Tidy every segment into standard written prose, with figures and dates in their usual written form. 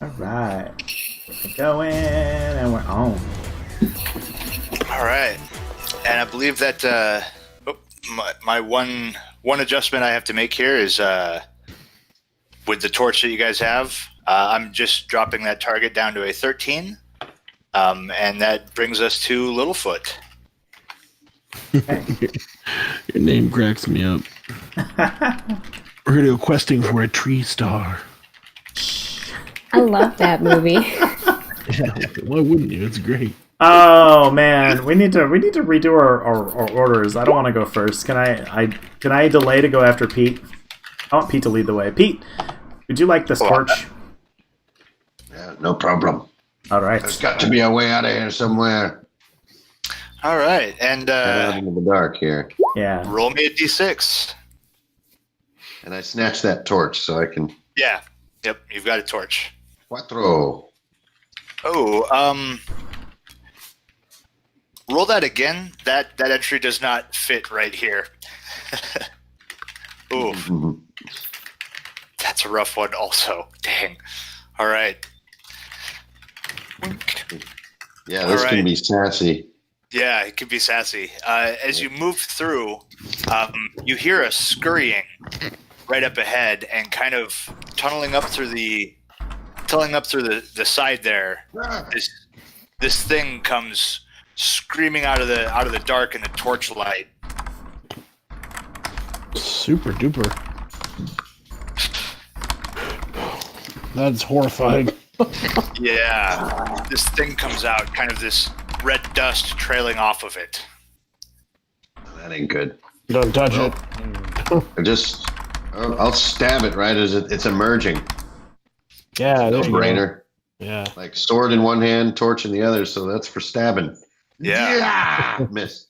All right. We're going, and we're on. All right, and I believe that my one adjustment I have to make here is with the torch that you guys have. I'm just dropping that target down to a 13, and that brings us to Littlefoot. Your name cracks me up. We're gonna go questing for a tree star. I love that movie. Yeah, why wouldn't you? It's great. Oh man, we need to redo our orders. I don't want to go first. Can I delay to go after Pete? I want Pete to lead the way. Pete, would you like this torch? Yeah, no problem. All right. There's got to be a way out of here somewhere. All right, and Out into the dark here. Yeah. roll me a d6. And I snatch that torch so I can... Yeah, yep, you've got a torch. Cuatro. Oh, roll that again. That entry does not fit right here. Ooh, Mhm. that's a rough one also. Dang. All right. Yeah, this All can right. be sassy. Yeah, it can be sassy. As you move through, you hear a scurrying right up ahead and kind of tunneling up through the side there. This thing comes screaming out of the dark in the torchlight. Super duper. That's horrifying. Yeah, this thing comes out, kind of this red dust trailing off of it. That ain't good. Don't touch it. I'll stab it right as it's emerging. Yeah, No there you go. brainer. Yeah. Like sword in one hand, torch in the other, so that's for stabbing. Yeah. Miss.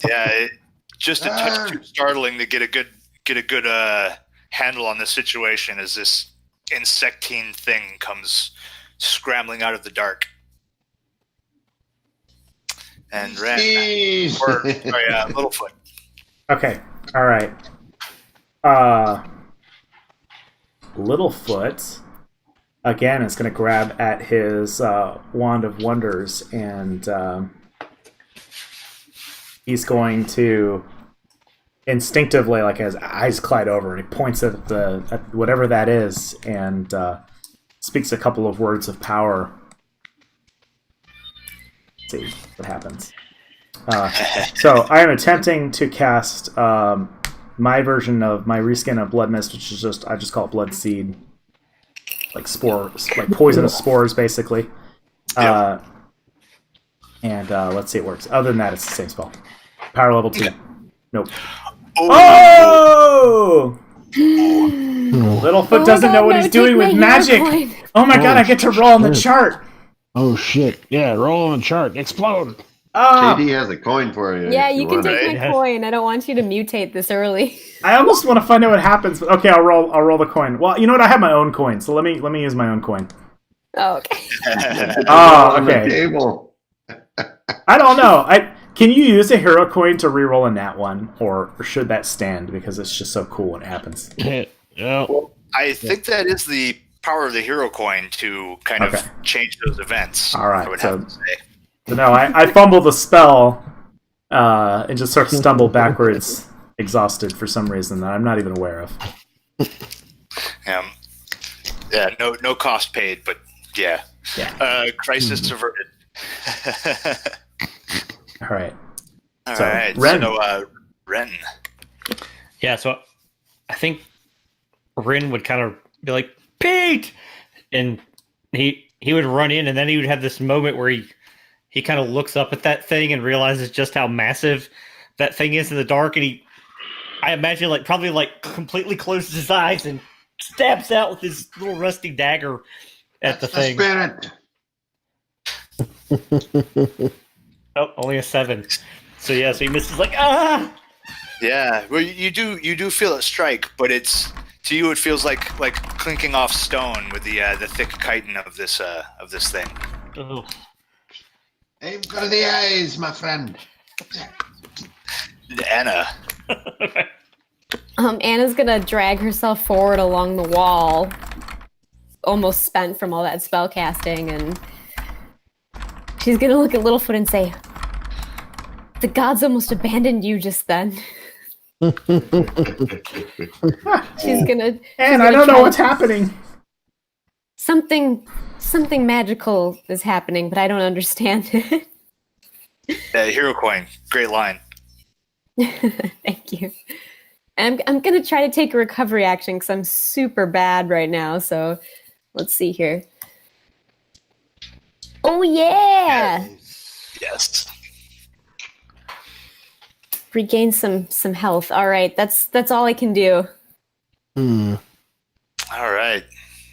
Yeah, just a touch too startling to get a good handle on the situation as this insectine thing comes scrambling out of the dark. And Ren, Jeez. or sorry, Littlefoot. Okay. All right. Littlefoot again is going to grab at his wand of wonders, and he's going to instinctively, like his eyes glide over, and he points at whatever that is, and speaks a couple of words of power. Let's see what happens. So I am attempting to cast my version of my reskin of Blood Mist, which is I just call it Blood Seed, like spores, like poisonous spores, basically. Yeah. And let's see, it works. Other than that, it's the same spell. Power level 2. Nope. Oh! Oh! Littlefoot doesn't know what he's doing with magic. Oh my god! I get to roll on the chart. Oh shit. Yeah, roll on the chart. Explode. Oh, JD has a coin for you. Yeah, if you can want it. take my coin. I don't want you to mutate this early. I almost want to find out what happens. But okay, I'll roll the coin. Well, you know what? I have my own coin, so let me use my own coin. Oh, okay. Oh, On the okay. table. I don't know. Can you use a hero coin to reroll a nat one, or should that stand because it's just so cool when it happens? Yeah. I think that is the power of the hero coin to kind of change those events. All right, I would so- have to say. So no, I fumble the spell and just sort of stumble backwards, exhausted for some reason that I'm not even aware of. Yeah, no cost paid, but yeah. Crisis averted. All right. All So, right. Ren. So, Ren. Yeah, so I think Rin would kind of be like, Pete! And he would run in, and then he would have this moment where he kind of looks up at that thing and realizes just how massive that thing is in the dark, and I imagine probably completely closes his eyes and stabs out with his little rusty dagger at the thing. Spirit. Oh, only a 7. So yeah, so he misses ah! Yeah, well, you do feel it strike, but to you it feels like clinking off stone with the thick chitin of this thing. Oh. Aim for the eyes, my friend. Anna. Anna's gonna drag herself forward along the wall almost spent from all that spell casting, and she's gonna look at Littlefoot and say, "The gods almost abandoned you just then." She's gonna. And I don't know what's happening. Something magical is happening, but I don't understand it. Hero coin, great line. Thank you. And I'm gonna try to take a recovery action because I'm super bad right now. So let's see here. Oh yeah! Yes. Regain some health. All right, that's all I can do. Hmm. All right.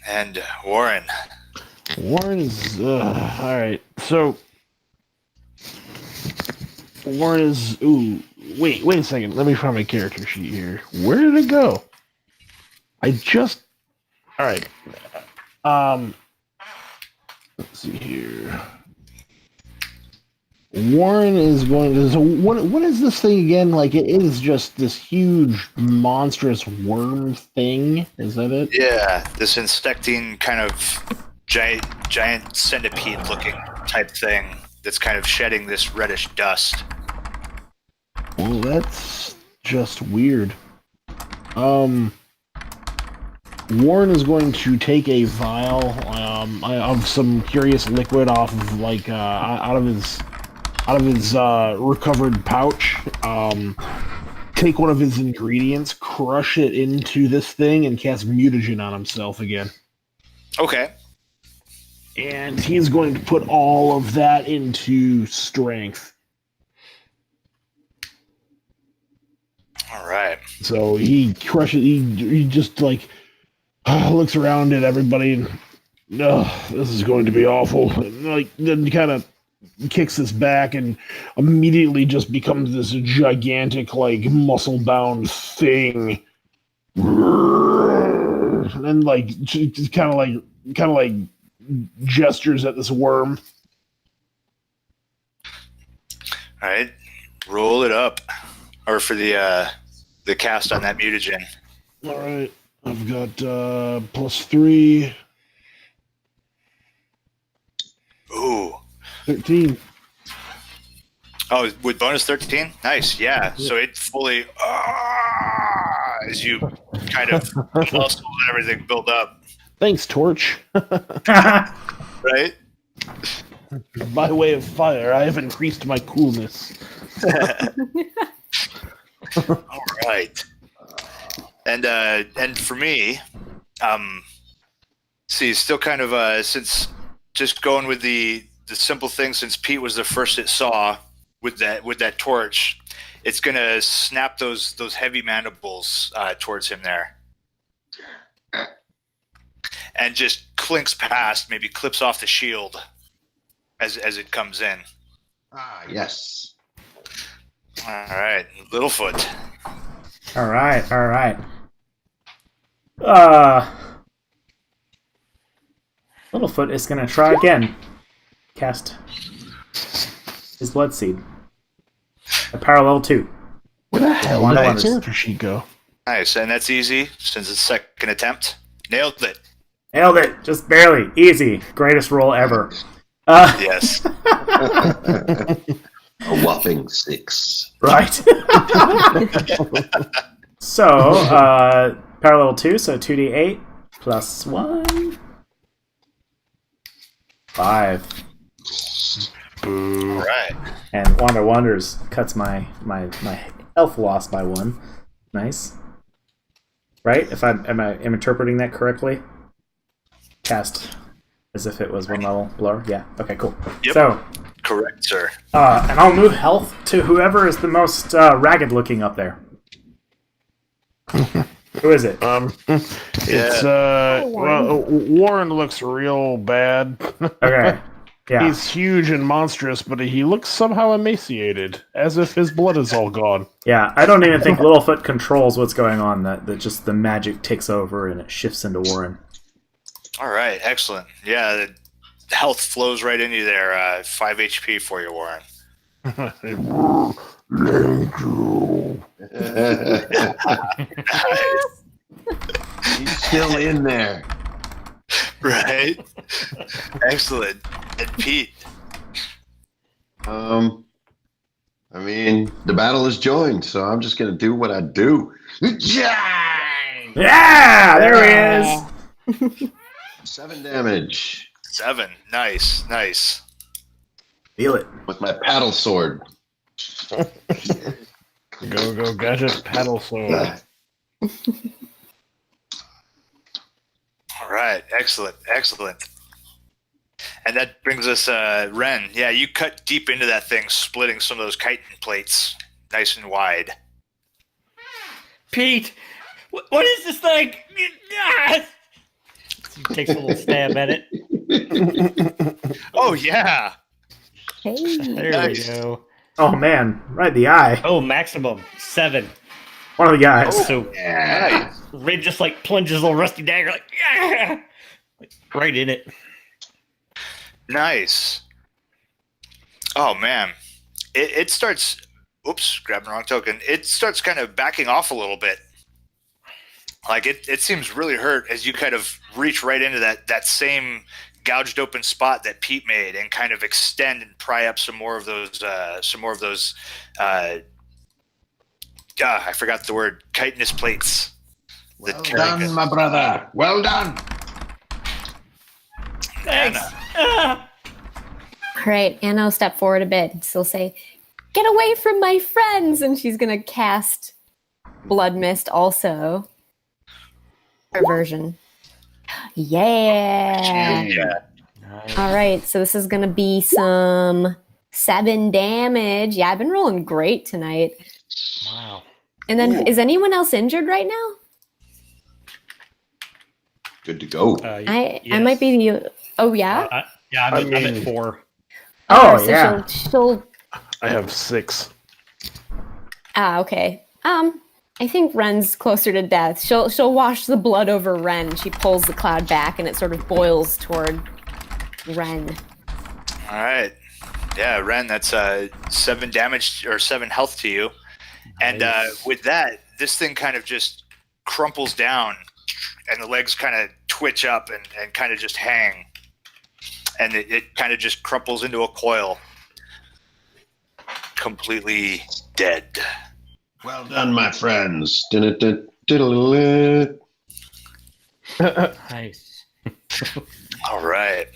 And Warren. Warren is all right. So Warren is. Ooh, wait a second. Let me find my character sheet here. Where did it go? I just. All right. Let's see here. Warren is going to. So what is this thing again? Like it is just this huge, monstrous worm thing. Is that it? Yeah, this insecting kind of giant centipede-looking type thing that's kind of shedding this reddish dust. Well, that's just weird. Warren is going to take a vial of some curious liquid off of like out of his recovered pouch. Take one of his ingredients, crush it into this thing, and cast mutagen on himself again. Okay. And he's going to put all of that into strength. All right. So he crushes. He just like looks around at everybody and, this is going to be awful. And, like then kind of kicks his back and immediately just becomes this gigantic, like muscle-bound thing. And then like just kind of like gestures at this worm. All right. Roll it up, or for the cast on that mutagen. All right, I've got +3. Ooh. 13. Oh, with bonus 13? Nice, yeah. So it fully, as you kind of muscles and everything build up, Thanks, Torch. right? By way of fire, I have increased my coolness. All right. And for me, see, still kind of since just going with the simple thing, since Pete was the first it saw with that torch, it's gonna snap those heavy mandibles towards him there, and just clinks past, maybe clips off the shield as it comes in. Ah, yes. All right, Littlefoot. All right. Littlefoot is gonna try again. Cast his blood seed. A parallel 2. Where the hell Wonder did my Wonders. character sheet go? Nice, and that's easy since it's second attempt. Nailed it. Nailed it. Just barely. Easy. Greatest roll ever. Yes. A whopping 6. Right. So, parallel 2, so 2d8 plus 1. 5. All right. And Wonder Wonders cuts my health loss by 1. Nice. Right? If am interpreting that correctly? Cast as if it was 1 level lower? Yeah. Okay, cool. Yep. So, Correct, sir. and I'll move health to whoever is the most ragged looking up there. Who is it? It's Warren looks real bad. Okay. Yeah. He's huge and monstrous, but he looks somehow emaciated, as if his blood is all gone. Yeah, I don't even think Littlefoot controls what's going on. That just the magic takes over and it shifts into Warren. All right, excellent. Yeah, the health flows right into you there. 5 HP for you, Warren. Thank you. He's still in there. Right. Excellent. And Pete. I mean, the battle is joined, so I'm just gonna do what I do. Yeah, there he is. 7 damage 7. Nice. Nice. Feel it. with my paddle sword. Go, gadget, paddle sword. All right. Excellent. Excellent. And that brings us, Ren. Yeah, you cut deep into that thing, splitting some of those chitin plates nice and wide. Pete, what is this thing? He takes a little stab at it. Oh, yeah. Hey. There Nice. we go. Oh man, right in the eye. Oh, maximum 7. One of the guys. So Yeah. Red just like plunges a little rusty dagger, like, yeah! Like, right in it. Nice. Oh, man. It starts... Oops, grabbing the wrong token. It starts kind of backing off a little bit. Like, it seems really hurt as you kind of reach right into that same gouged open spot that Pete made and kind of extend and pry up some more of those I forgot the word, chitinous plates. that Well carry done, good- my brother. Well done. Thanks. Anna. Ah! All right, Anna will step forward a bit and still say, "Get away from my friends!" And she's gonna cast Blood Mist also. Her version. Yeah. Nice. All right, so this is gonna be some 7 damage. Yeah, I've been rolling great tonight. Wow. And then, Ooh. is anyone else injured right now? Good to go. I yes. might be the. Oh yeah. I'm I at mean- 4. Oh, so yeah. She'll. I have 6. Okay. I think Ren's closer to death. She'll wash the blood over Ren. She pulls the cloud back, and it sort of boils toward Ren. All right. Yeah, Ren, that's 7 damage or 7 health to you. And Nice. with that, this thing kind of just crumples down and the legs kind of twitch up and kind of just hang. And it kind of just crumples into a coil. Completely dead. Well done, my friends. Dun-dun-dun-dun-dun-dun. Nice. All right.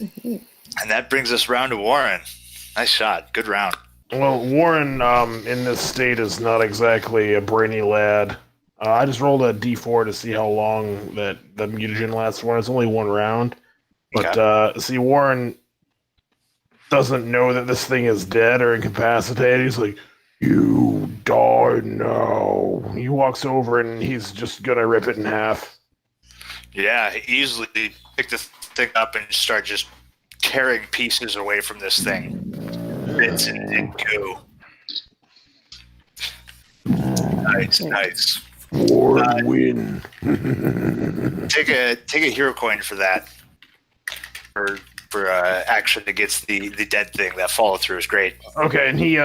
And that brings us round to Warren. Nice shot. Good round. Well, Warren, in this state, is not exactly a brainy lad. I just rolled a d4 to see how long that the mutagen lasts for. It's only 1 round. But, see, Warren doesn't know that this thing is dead or incapacitated. He's like, "You die now." He walks over and he's just gonna rip it in half. Yeah, he easily pick this thing up and start just tearing pieces away from this thing. Bits and goo. Nice, nice. Warren win. Take a hero coin for that. For action against the dead thing. That follow through is great. Okay, and he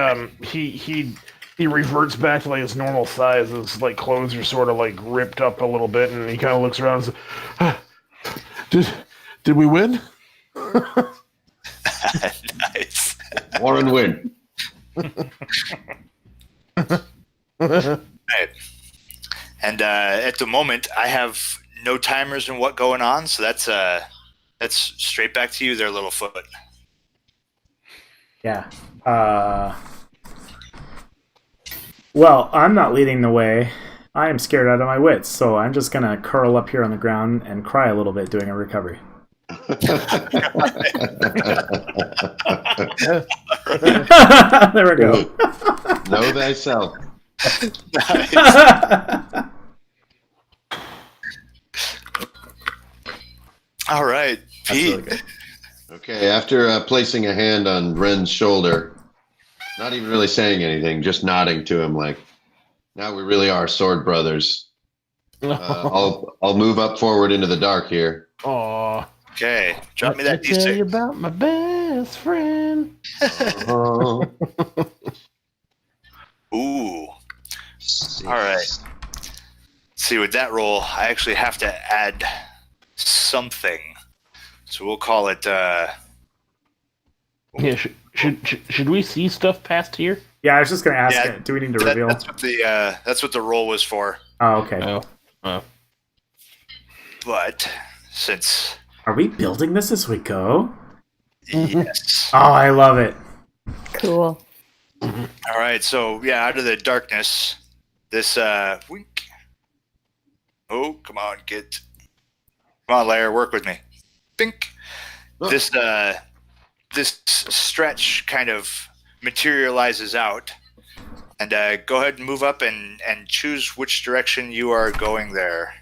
reverts back to like his normal size. His like clothes are sort of like ripped up a little bit, and he kind of looks around and says, "Did we win?" Nice. Warren win. Right. And at the moment, I have no timers and what going on, so that's straight back to you there, Littlefoot. Yeah. Well, I'm not leading the way. I am scared out of my wits, so I'm just gonna curl up here on the ground and cry a little bit doing a recovery. There we go. Know thyself. Nice. All right, That's Pete. really good. Okay, after placing a hand on Ren's shoulder, not even really saying anything, just nodding to him like, now we really are sword brothers. I'll move up forward into the dark here. Aw. Okay, drop me that Let me tell you D6. about my best friend. Uh-huh. Ooh. All right. See, with that roll, I actually have to add something. So we'll call it. Yeah, should we see stuff past here? Yeah, I was just gonna ask. Yeah, Do we need to reveal? That's what the roll was for. Oh, okay. Oh. But since Are we building this as we go? yes. Oh, I love it. Cool. All right. So yeah, out of the darkness, this wink. Oh, come on, Lair, work with me. Bink. This stretch kind of materializes out, and go ahead and move up and choose which direction you are going there.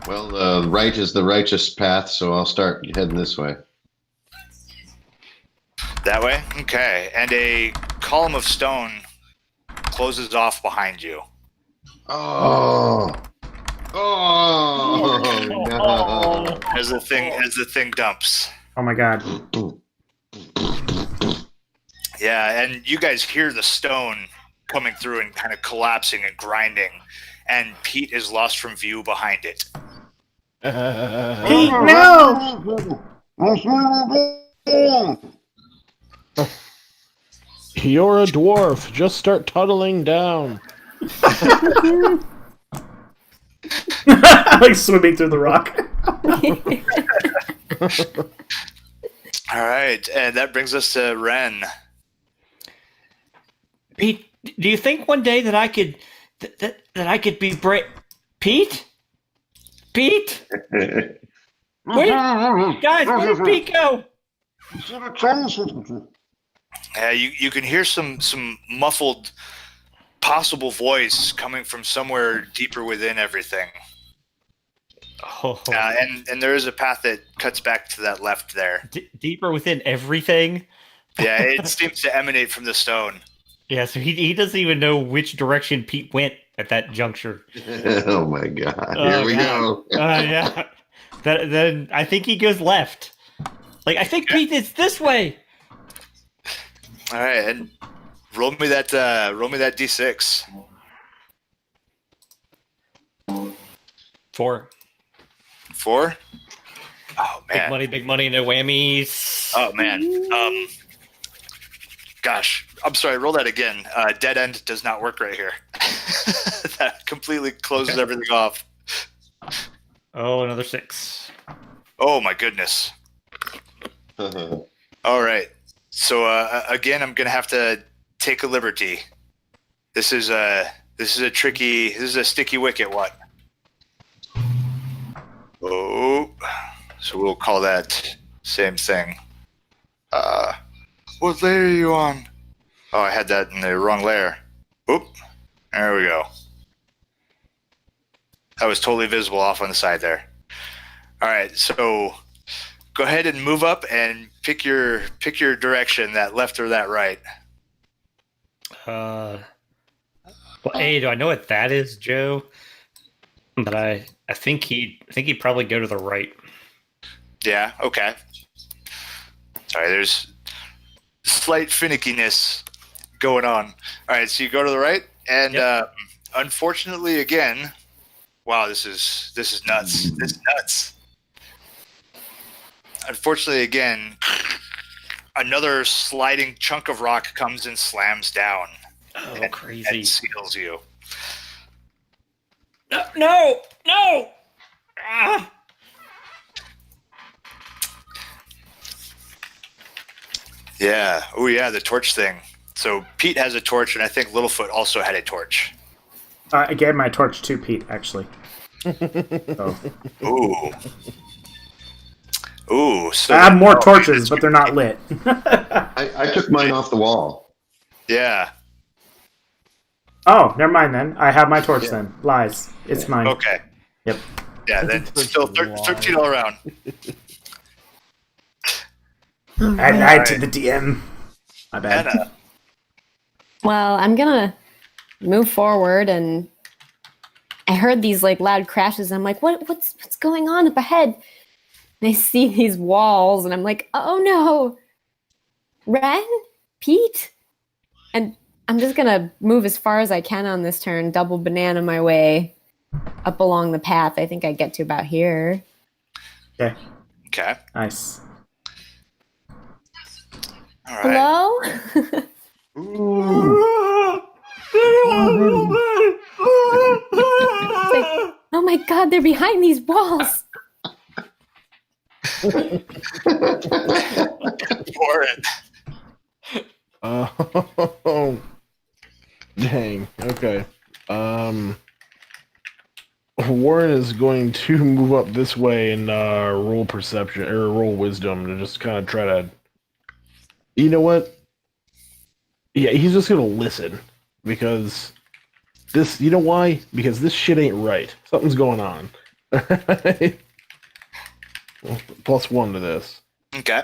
Well, the right is the righteous path, so I'll start heading this way. That way? Okay. And a column of stone closes off behind you. Oh no! As the thing dumps. Oh my god. Yeah, and you guys hear the stone coming through and kind of collapsing and grinding, and Pete is lost from view behind it. Pete, no! You're a dwarf. Just start tunneling down. Like swimming through the rock. All right, and that brings us to Ren. Pete, do you think one day that I could that I could be brave? Pete? Pete? Where, guys, where did Pete go? Yeah, you can hear some muffled possible voice coming from somewhere deeper within everything. Oh, And there is a path that cuts back to that left there. deeper within everything. Yeah, it seems to emanate from the stone. Yeah, so he doesn't even know which direction Pete went at that juncture. Oh my god! Here we go. Yeah. Then I think he goes left. Like I think Pete is this way. All right, and roll me that d6. 4. 4. Oh man, Big money, no whammies. Oh man. Gosh, I'm sorry. Roll that again. Dead end does not work right here. That completely closes everything off. Oh, another 6. Oh my goodness. All right. So again, I'm gonna have to take a liberty. This is a sticky wicket. What? Oh, so we'll call that same thing. What layer are you on? Oh, I had that in the wrong layer. Oop, there we go. That was totally visible off on the side there. All right, so go ahead and move up and pick your direction, that left or that right. Well, A, do I know what that is, Joe? But I think he'd probably go to the right. Yeah, okay. Sorry, there's slight finickiness going on. All right, so you go to the right, and unfortunately, again, wow, this is nuts. This is nuts. Unfortunately, again, another sliding chunk of rock comes and slams down. Oh, crazy! And seals you. No! Ah! Yeah. Oh, yeah, the torch thing. So Pete has a torch, and I think Littlefoot also had a torch. I gave my torch to Pete, actually. So. Ooh. So I have more torches, but they're not lit. I took mine off the wall. Yeah. Oh, never mind then. I have my torch then. Lies. It's mine. Okay. Yep. Yeah, then still 13 all around. I lied to the DM. My bad. Anna. Well, I'm gonna move forward, and I heard these like loud crashes. I'm like, what's going on up ahead? And I see these walls, and I'm like, oh no, Ren, Pete, and I'm just gonna move as far as I can on this turn, double banana my way up along the path. I think I get to about here. Okay. Okay. Nice. All right. Hello? Oh my god, they're behind these walls. For it. Oh, dang. Okay. Warren is going to move up this way and roll perception or roll wisdom to just kind of try to. You know what? Yeah, he's just gonna listen because this. You know why? Because this shit ain't right. Something's going on. +1 to this. Okay.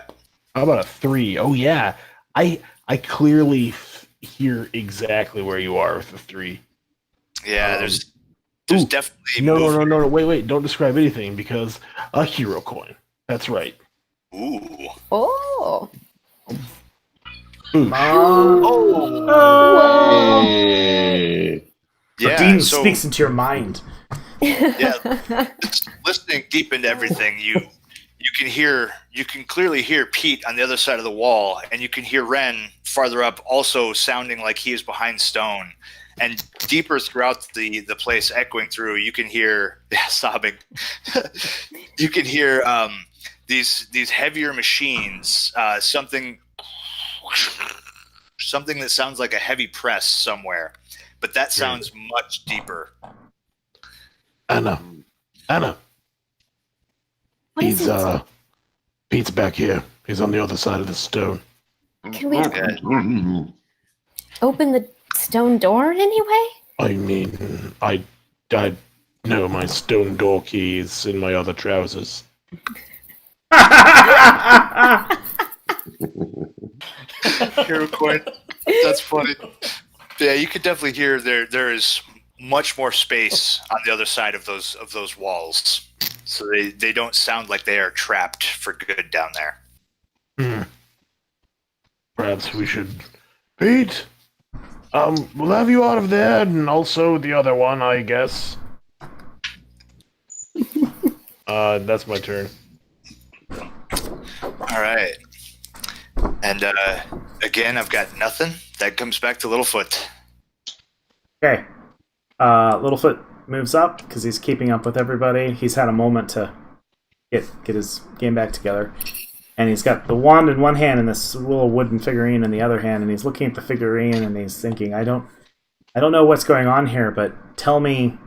How about a 3? Oh yeah, I clearly hear exactly where you are with the 3. Yeah, there's ooh, definitely no. Wait. Don't describe anything because a hero coin. That's right. Ooh. Oh. Hey. Yeah. Dean So speaks into your mind. yeah, listening deep into everything, you can clearly hear Pete on the other side of the wall, and you can hear Ren farther up also sounding like he is behind stone. And deeper throughout the place, echoing through, you can hear sobbing. You can hear these heavier machines, something that sounds like a heavy press somewhere, but that sounds much deeper. Anna. What is it? Pete's back here. He's on the other side of the stone. Can we open the stone door anyway? I mean, I know my stone door key is in my other trousers. Hero coin. That's funny. Yeah, you could definitely hear there is much more space on the other side of those walls, so they don't sound like they are trapped for good down there. Perhaps we should, Pete. We'll have you out of there, and also the other one, I guess. That's my turn. All right, and again, I've got nothing. That comes back to Littlefoot. Okay. Littlefoot moves up because he's keeping up with everybody. He's had a moment to get his game back together. And he's got the wand in one hand and this little wooden figurine in the other hand, and he's looking at the figurine and he's thinking, I don't know what's going on here, but tell me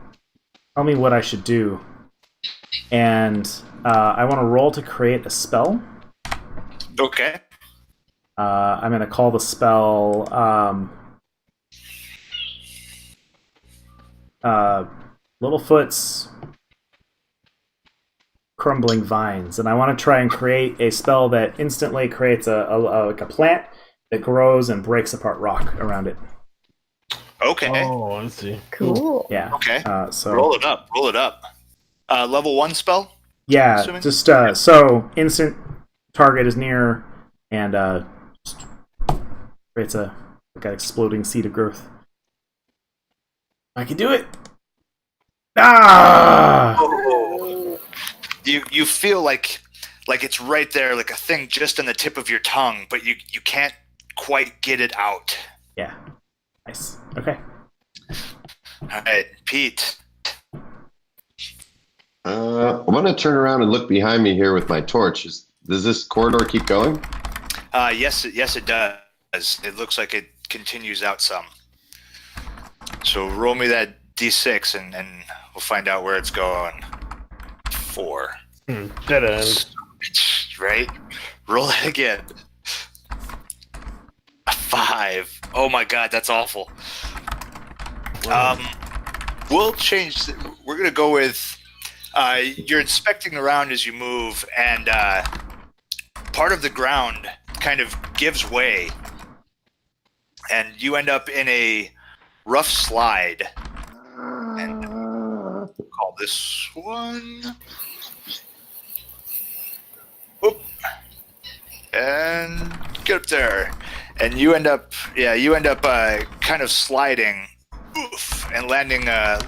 what I should do. And I want to roll to create a spell. Okay. I'm going to call the spell Littlefoot's Crumbling Vines, and I want to try and create a spell that instantly creates like a plant that grows and breaks apart rock around it. Okay. Oh, I see. Cool. Yeah. Okay. So roll it up. Level 1 spell? yeah, assuming? just so instant target is near and just creates like an exploding seed of growth. I can do it. Ah! Oh. You feel like it's right there, like a thing just on the tip of your tongue, but you can't quite get it out. Yeah. Nice. Okay. All right, Pete. I'm going to turn around and look behind me here with my torch. Does this corridor keep going? Yes, it does. It looks like it continues out some. So roll me that D6 and we'll find out where it's going. 4. Dead end. Right? Roll it again. 5. Oh my god, that's awful. We'll change. We're gonna go with. You're inspecting around as you move, and part of the ground kind of gives way, and you end up in a rough slide. And we'll call this one. Whoop. And get up there, and you end up kind of sliding, oof, and landing a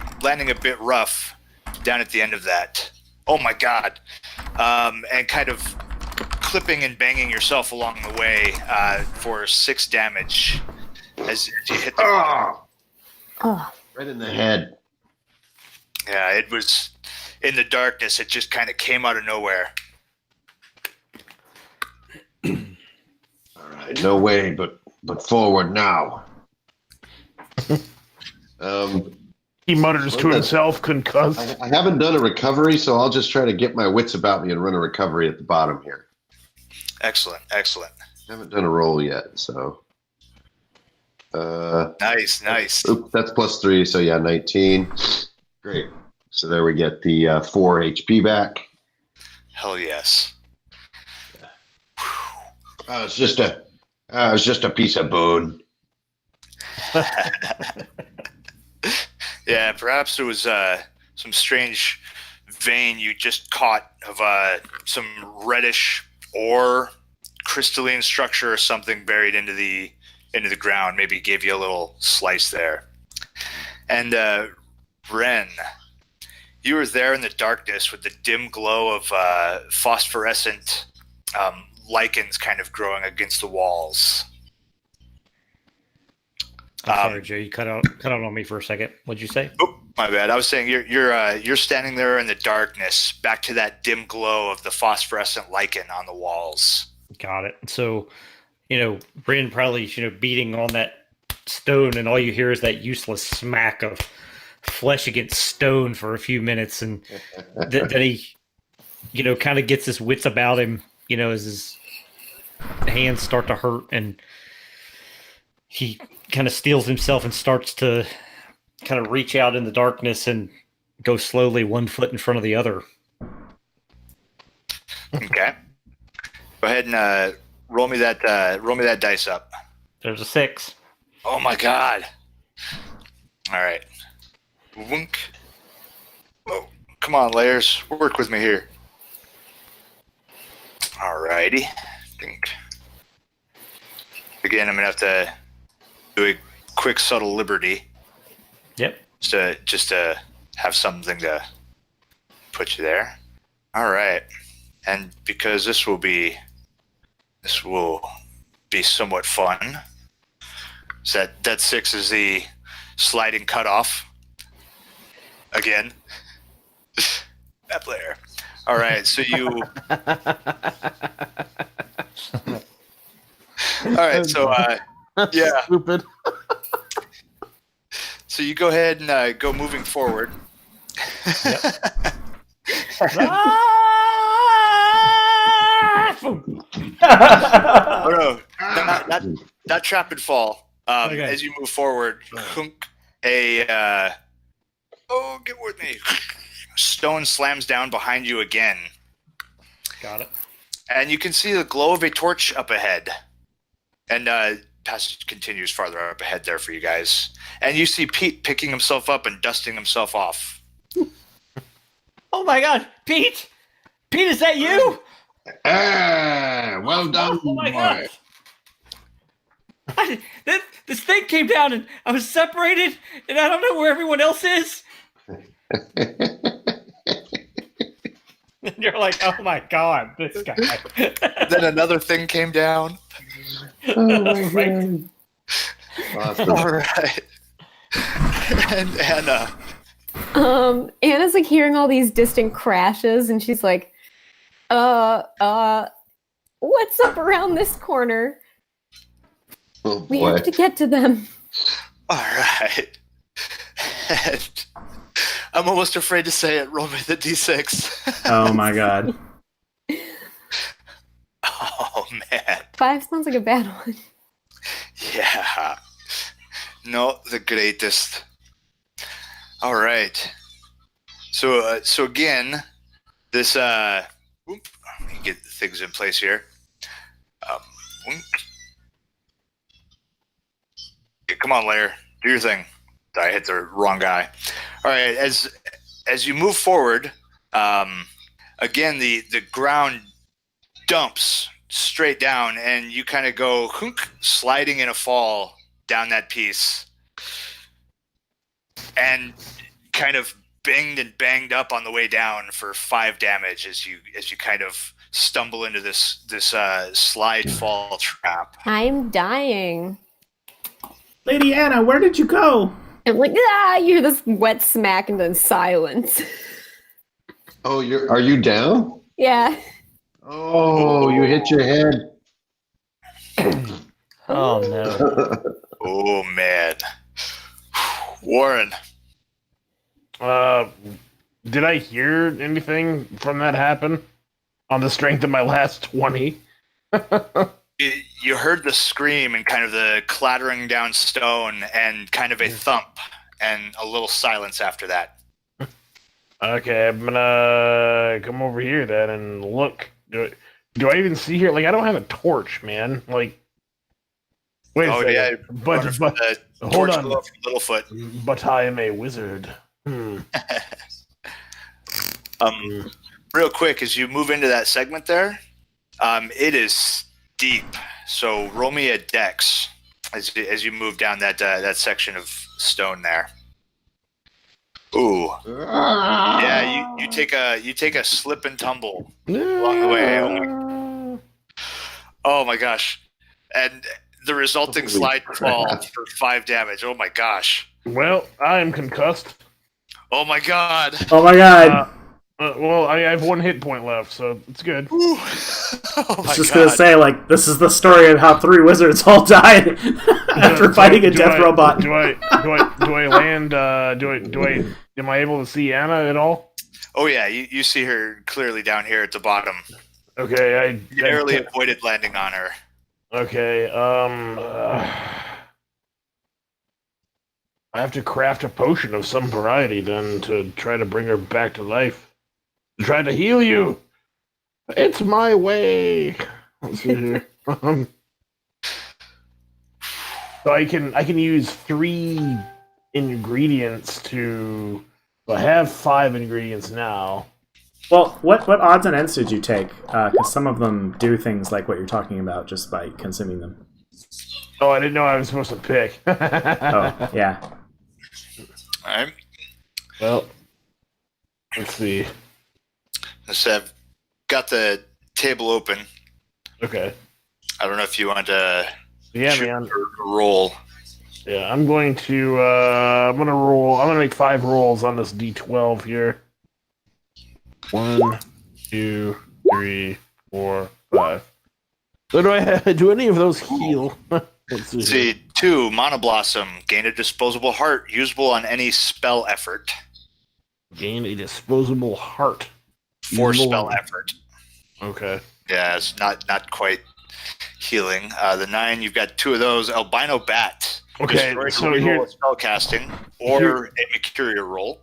bit rough down at the end of that. Oh my god! and kind of clipping and banging yourself along the way for 6 damage as you hit the ground. Oh, Right in the head. Yeah, it was in the darkness. It just kind of came out of nowhere. All right, no way, but forward now. He mutters to himself, concussed. I haven't done a recovery, so I'll just try to get my wits about me and run a recovery at the bottom here. Excellent. I haven't done a roll yet, so. Nice. Oops, that's +3, so yeah, 19. Great. So there we get the 4 HP back. Hell yes. It's just a piece of bone. Yeah, perhaps it was some strange vein you just caught of some reddish ore, crystalline structure or something buried into the ground. Maybe gave you a little slice there. And Ren, you were there in the darkness with the dim glow of phosphorescent lichens kind of growing against the walls. I'm sorry, Joe. You cut out on me for a second. What'd you say? Oh, my bad. I was saying you're standing there in the darkness, back to that dim glow of the phosphorescent lichen on the walls. Got it. So, Rin probably, beating on that stone, and all you hear is that useless smack of flesh against stone for a few minutes, and then he, kind of gets his wits about him, as his hands start to hurt, and he kind of steels himself and starts to kind of reach out in the darkness and go slowly, one foot in front of the other. Okay. Go ahead and roll me that dice up. There's a 6. Oh my god. All right. Wunk. Oh, come on, Layers. Work with me here. All righty. Think. Again, I'm gonna have to do a quick, subtle liberty. Yep. Just to have something to put you there. All right. And because this will be somewhat fun. So that 6 is the sliding cutoff. Again. That player. All right, so you. All right, so yeah. Stupid. So you go ahead and go moving forward. Oh no, not trap and fall. Okay. As you move forward, get with me. Stone slams down behind you again. Got it. And you can see the glow of a torch up ahead. And passage continues farther up ahead there for you guys. And you see Pete picking himself up and dusting himself off. Oh my god, Pete! Pete, is that you? Well done, Oh my boy. god! This thing came down and I was separated and I don't know where everyone else is. And you're like, oh my god, this guy. Then another thing came down. Oh my Right. God. Awesome. All right. And Anna. Anna's like hearing all these distant crashes, and she's like, what's up around this corner? Oh We boy. have to get to them. All right. And I'm almost afraid to say it. Roll me the d6. Oh my god. Oh, man. 5 sounds like a bad one. Yeah. Not the greatest. All right. So again, this let me get things in place here. Wink. Yeah, come on, Lair. Do your thing. I hit the wrong guy. All right. As you move forward, again the ground dumps straight down, and you kind of go sliding in a fall down that piece, and kind of binged and banged up on the way down for 5 damage as you kind of stumble into this slide fall trap. I'm dying. Lady Anna, where did you go? I'm like, you hear this wet smack and then silence. Oh, are you down? Yeah. Oh, you hit your head. Oh no. Oh man, Warren. Did I hear anything from that happen on the strength of my last 20? You heard the scream and kind of the clattering down stone and kind of a thump and a little silence after that. Okay, I'm gonna come over here then and look. Do I even see here? Like, I don't have a torch, man. Like, wait a second. Yeah, but hold on. Littlefoot. But I am a wizard. Real quick, as you move into that segment there, it is deep. So roll me a dex as you move down that section of stone there. Ooh. Yeah, you take a slip and tumble along the way. Oh my gosh. And the resulting slide fall for 5 damage. Oh my gosh. Well, I am concussed. Oh my god. Oh my god. Well, I have 1 hit point left, so it's good. Oh I was just gonna say, like, this is the story of how 3 wizards all died after fighting a death robot. Do I land? Am I able to see Anna at all? Oh yeah, you see her clearly down here at the bottom. Okay, I narrowly avoided landing on her. Okay, I have to craft a potion of some variety then to try to bring her back to life. To try to heal you. It's my way. Let's see here. So I can use 3 ingredients to. Well, I have 5 ingredients now. Well, what odds and ends did you take? Because some of them do things like what you're talking about just by consuming them. Oh, I didn't know I was supposed to pick. Oh, yeah. All right. Well, let's see. So I've got the table open. Okay. I don't know if you want to shoot man. Or roll. Yeah, I'm going to I'm gonna roll. I'm gonna make 5 rolls on this D12 here. 1, 2, 3, 4, 5. So do any of those heal? Let's see 2, Mana Blossom. Gain a disposable heart, usable on any spell effort. Gain a disposable heart. 4 spell effort. Okay. Yeah, it's not quite healing. The 9, you've got 2 of those. Albino Bat. Okay, so here spell casting or a Mercurial roll.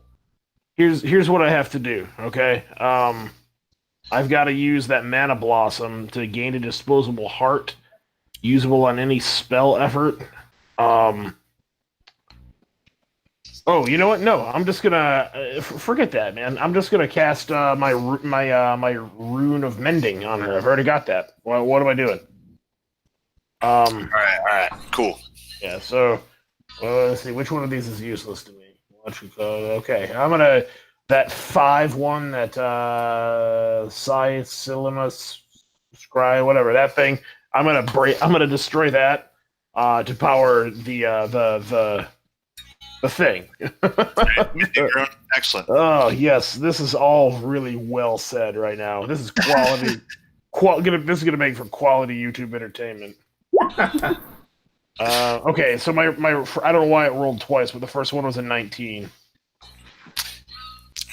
Here's what I have to do. Okay. I've got to use that Mana Blossom to gain a disposable heart, usable on any spell effort. Oh, you know what? No, I'm just gonna forget that, man. I'm just gonna cast my rune of mending on her. I've already got that. What am I doing? All right, cool. Yeah. So let's see. Which one of these is useless to me? Okay, I'm gonna that 5-1 that Silimus Scry, whatever that thing. I'm gonna destroy that to power the thing. Excellent. Oh yes, this is all really well said right now. This is quality. This is gonna make for quality YouTube entertainment. Okay, so my I don't know why it rolled twice, but the first one was a 19.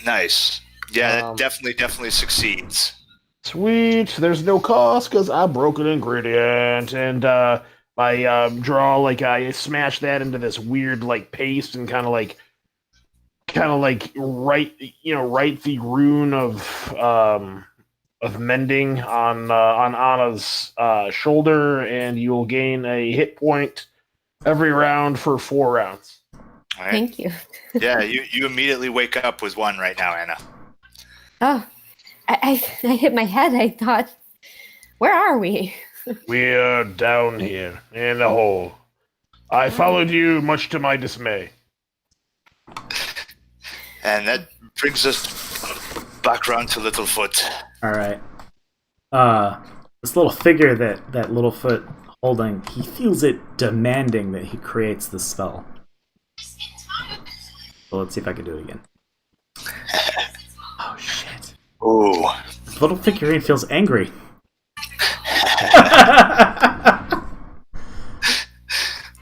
Nice. Yeah, that definitely succeeds. Sweet. There's no cost because I broke an ingredient, and I I smash that into this weird paste and kind of write the rune of mending on Anna's shoulder, and you will gain a hit point every round for 4 rounds. All right. Thank you. Yeah, you immediately wake up with 1 right now, Anna. Oh, I hit my head. I thought, where are we? We're down here in a hole. I followed you, much to my dismay. And that brings us back around to Littlefoot. All right. This little figure that Littlefoot holding, he feels it demanding that he creates the spell. So let's see if I can do it again. Oh shit! Ooh. This little figurine feels angry.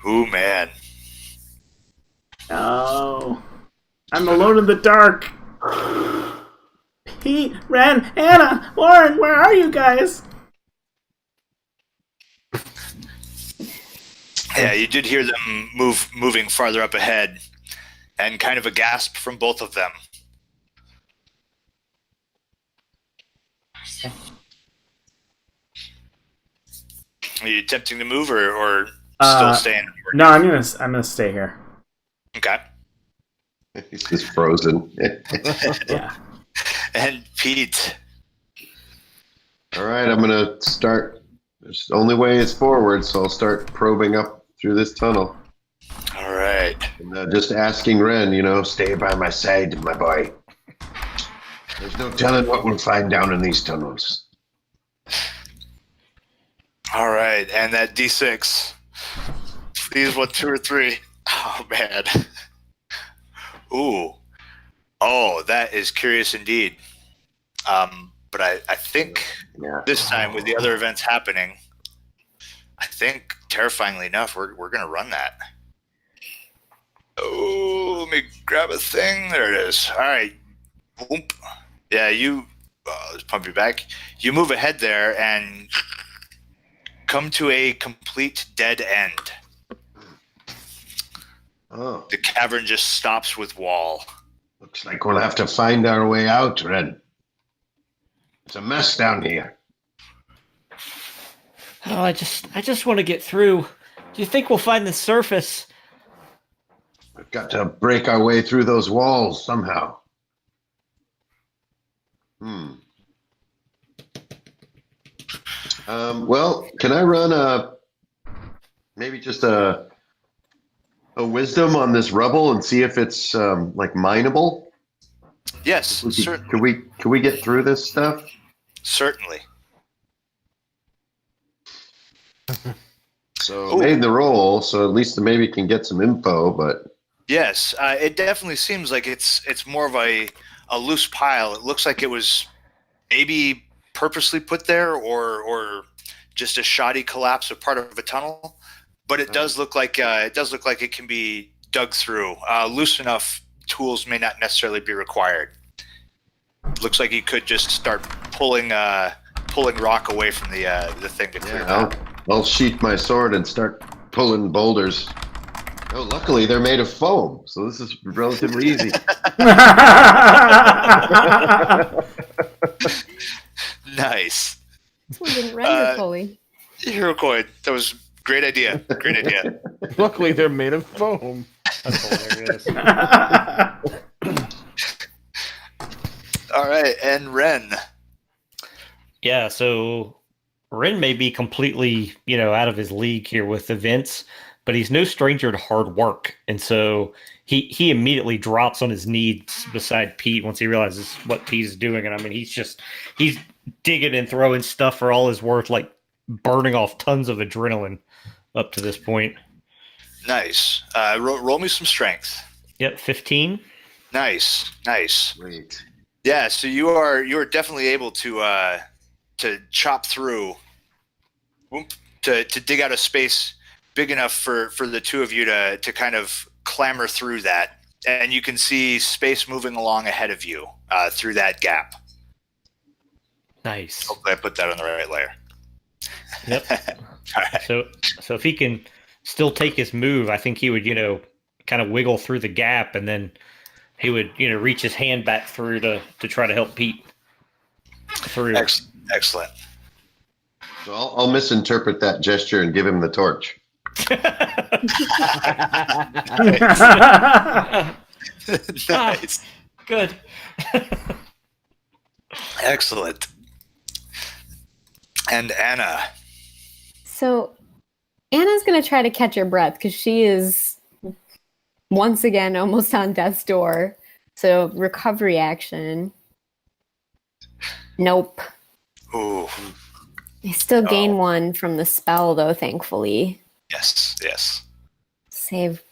Ooh, man. No, I'm alone in the dark. Pete, Ren, Anna, Lauren, where are you guys? Yeah, you did hear them moving farther up ahead, and kind of a gasp from both of them. Are you attempting to move or still staying? No, I'm gonna stay here. Okay. He's just frozen. Yeah. And Pete. All right, I'm gonna start. The only way is forward, so I'll start probing up through this tunnel. All right. And just asking Ren, stay by my side, my boy. There's no telling what we'll find down in these tunnels. All right, and that D6. Please, 1, 2, or 3. Oh man. Ooh. Oh, that is curious indeed. But I think this time with the other events happening, I think terrifyingly enough, we're gonna run that. Oh, let me grab a thing. There it is. All right. Boom. Yeah, let's pump you back. You move ahead there and come to a complete dead end. Oh, The cavern just stops with wall. looks like we'll have to find our way out, Ren. It's a mess down here. Oh, I just want to get through. Do you think we'll find the surface? We've got to break our way through those walls somehow. Well, can I run maybe just a wisdom on this rubble and see if it's like mineable? Yes, certainly. Can we get through this stuff? Certainly. So made the roll, so at least maybe can get some info, but Yes, it definitely seems like it's more of a loose pile. It looks like it was maybe purposely put there or just a shoddy collapse of part of a tunnel. But it does look like it can be dug through. Loose enough tools may not necessarily be required. Looks like you could just start pulling rock away from the thing to clear that. I'll sheath my sword and start pulling boulders. Oh, luckily they're made of foam, so this is relatively easy. Nice. This one didn't render fully. Hero coin. That was great idea. Great idea. Luckily, they're made of foam. That's hilarious. All right, and Ren. Yeah, so Ren may be completely, out of his league here with events, but he's no stranger to hard work. And so he immediately drops on his knees beside Pete once he realizes what Pete is doing. And I mean, he's digging and throwing stuff for all his worth, like burning off tons of adrenaline up to this point. Nice. Roll me some strength. Yep, 15. Nice. Great. Yeah, so you are definitely able to chop through, to dig out a space big enough for the two of you to kind of clamber through that, and you can see space moving along ahead of you through that gap. Nice. Hopefully I put that on the right layer. Yep. All right. So if he can still take his move, I think he would, kind of wiggle through the gap, and then he would, reach his hand back through to try to help Pete through. Excellent. So I'll misinterpret that gesture and give him the torch. Nice. Good. Excellent. And Anna. So Anna's going to try to catch her breath because she is once again almost on death's door. So recovery action. Nope. Ooh. I still gain 1 from the spell, though, thankfully. Yes. Save.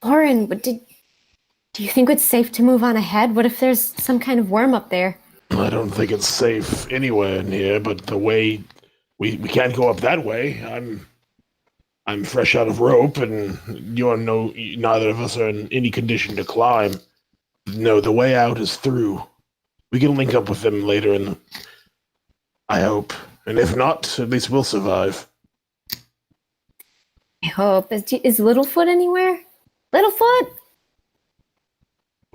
Lauren, do you think it's safe to move on ahead? What if there's some kind of worm up there? I don't think it's safe anywhere in here, but the way we can't go up that way. I'm fresh out of rope, and neither of us are in any condition to climb. No, the way out is through. We can link up with them later, and I hope. And if not, at least we'll survive. I hope. Is Littlefoot anywhere? Littlefoot!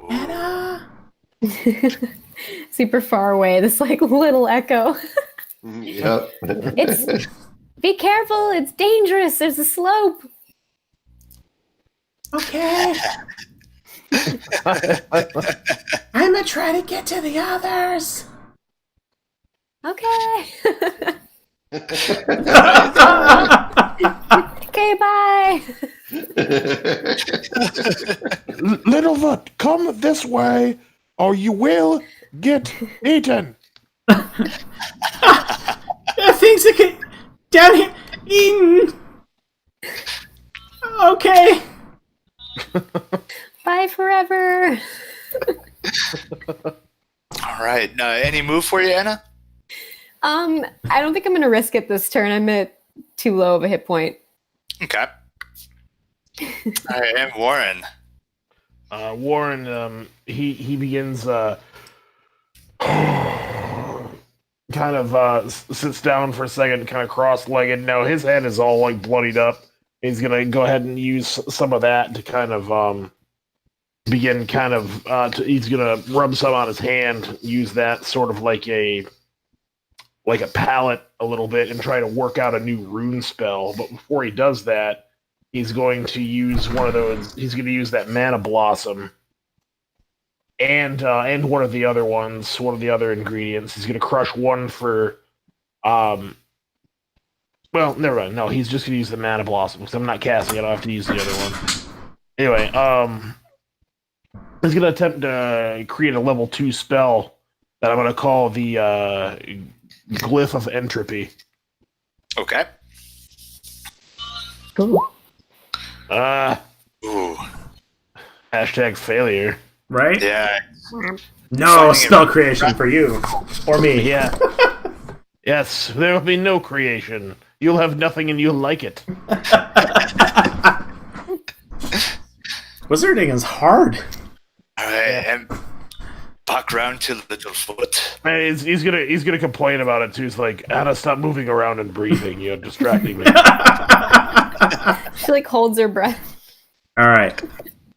Anna! Super far away, this like little echo. Yep. Be careful, it's dangerous, there's a slope. Okay. I'm gonna try to get to the others. Okay. Okay, bye. Littlefoot, come this way, or you will get eaten. Things that get down here eaten. Okay. Bye forever. All right. Any move for you, Anna? I don't think I'm gonna risk it this turn. I'm at too low of a hit point. Okay. All right, and Warren. Warren, he begins kind of sits down for a second, kind of cross-legged. Now his head is all like bloodied up. He's gonna go ahead and use some of that to kind of begin kind of. He's gonna rub some on his hand, use that sort of like a palette a little bit, and try to work out a new rune spell. But before he does that, he's going to use one of those. He's going to use that mana blossom. And one of the other ones, one of the other ingredients. He's going to crush one for, well, never mind. No, he's just going to use the mana blossom because I'm not casting it. I'll have to use the other one. Anyway, he's going to attempt to create a level 2 spell that I'm going to call the Glyph of Entropy. Okay. Ooh. Ooh. Hashtag failure. Right? Yeah. No spell creation for you. Or me. Yeah. Yes, there will be no creation. You'll have nothing and you'll like it. Wizarding is hard. All right, and back round to Littlefoot. And he's gonna complain about it too. He's like, Anna, stop moving around and breathing. You're distracting me. She like holds her breath. Alright.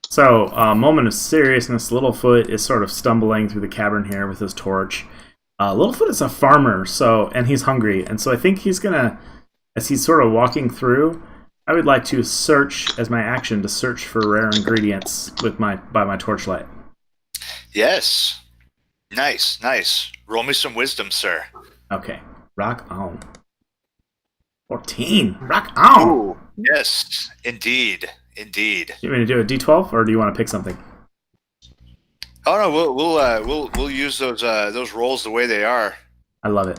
So, moment of seriousness. Littlefoot is sort of stumbling through the cavern here with his torch. Littlefoot is a farmer, and he's hungry. And so I think he's gonna, as he's sort of walking through, I would like to search, as my action, to search for rare ingredients by my torchlight. Yes. Nice. Roll me some wisdom, sir. Okay. Rock on. 14. Rock on. Ooh. Yes, indeed. You want me to do a D12, or do you want to pick something? Oh no, we'll use those rolls the way they are. I love it.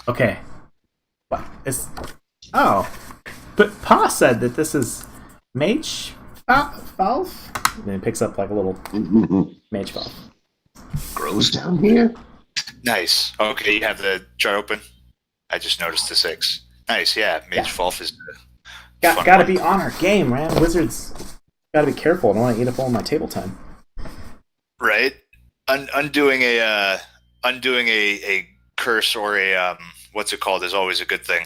Okay. What is? Oh, but Pa said that this is mage valve. And then it picks up like a little mage valve. Grows down here. Nice. Okay, you have the chart open. I just noticed the 6. Nice. Yeah, mage valve is. Gotta be on our game, man. Wizards gotta be careful. I don't want to eat up all my table time. Right. Undoing a curse or a what's it called is always a good thing.